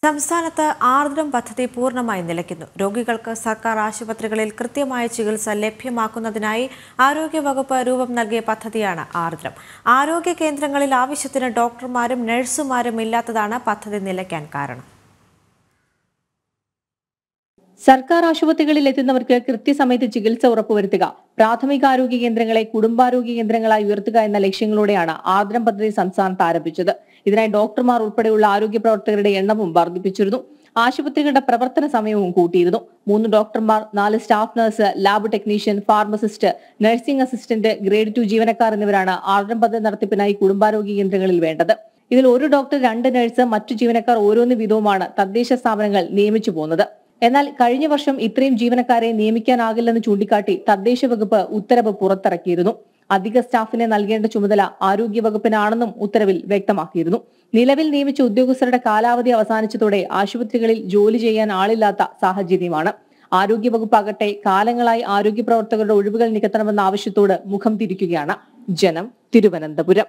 സംസ്ഥാനത്ത് ആർദ്രം പദ്ധതി പൂർണ്ണമായി നിലയ്ക്കുന്നു. രോഗികൾക്ക് സർക്കാർ ആശുപത്രികളിൽ കൃത്യമായ ചികിത്സ ലഭ്യമാക്കുന്നതിനായി ആരോഗ്യവകുപ്പ് രൂപം നൽകിയ പദ്ധതിയാണ് ആർദ്രം. ആരോഗ്യ കേന്ദ്രങ്ങളിൽ ആവശ്യത്തിന് ഡോക്ടർമാരും നഴ്സുമാരും ഇല്ലാത്തതാണ് പദ്ധതി നിലയ്ക്കാൻ കാരണം. സർക്കാർ ആശുപത്രികളിൽ എത്തുന്നവർക്ക് കൃത്യസമയത്ത് ചികിത്സ ഉറപ്പുവരുത്തുക, പ്രാഥമികാരോഗ്യ കേന്ദ്രങ്ങളെ കുടുംബാരോഗ്യ കേന്ദ്രങ്ങളായി ഉയർത്തുക എന്ന ലക്ഷ്യങ്ങളോടെയാണ് ആർദ്രം പദ്ധതി സംസ്ഥാനത്ത് ആരംഭിച്ചത്. ഇതിനായി ഡോക്ടർമാർ ഉൾപ്പെടെയുള്ള ആരോഗ്യ പ്രവർത്തകരുടെ എണ്ണവും വർദ്ധിപ്പിച്ചിരുന്നു. ആശുപത്രികളുടെ പ്രവർത്തന സമയവും കൂട്ടിയിരുന്നു. 3 ഡോക്ടർമാർ, 4 staff nurse, lab technician, pharmacist, nursing assistant, grade 2 ജീവനക്കാർ എന്നിവരാണ് ആർദ്രം പദ്ധതി നടത്തിപ്പിനായി കുടുംബാരോഗ്യ കേന്ദ്രങ്ങളിൽ വേണ്ടത്. ഇതിൽ 1 ഡോക്ടർ, 2 നഴ്സ്, മറ്റു ജീവനക്കാർ ഓരോന്ന് വീതവുമാണ് തദ്ദേശ സ്ഥാപനങ്ങൾ നിയമിച്ചു പോകുന്നത്. എന്നാൽ കഴിഞ്ഞ വർഷം ഇത്രയും ജീവനക്കാരെ നിയമിക്കാനാകില്ലെന്ന് ചൂണ്ടിക്കാട്ടി തദ്ദേശ വകുപ്പ് ഉത്തരവ് പുറത്തിറക്കിയിരുന്നു. അധിക സ്റ്റാഫിനെ നൽകേണ്ട ചുമതല ആരോഗ്യ വകുപ്പിനാണെന്നും ഉത്തരവിൽ വ്യക്തമാക്കിയിരുന്നു. നിലവിൽ നിയമിച്ച ഉദ്യോഗസ്ഥരുടെ കാലാവധി അവസാനിച്ചതോടെ ആശുപത്രികളിൽ ജോലി ചെയ്യാൻ ആളില്ലാത്ത സാഹചര്യമാണ്. ആരോഗ്യ വകുപ്പാകട്ടെ കാലങ്ങളായി ആരോഗ്യ പ്രവർത്തകരുടെ ഒഴിവുകൾ നികത്തണമെന്ന ആവശ്യത്തോട് മുഖം തിരിക്കുകയാണ്. ജനം, തിരുവനന്തപുരം.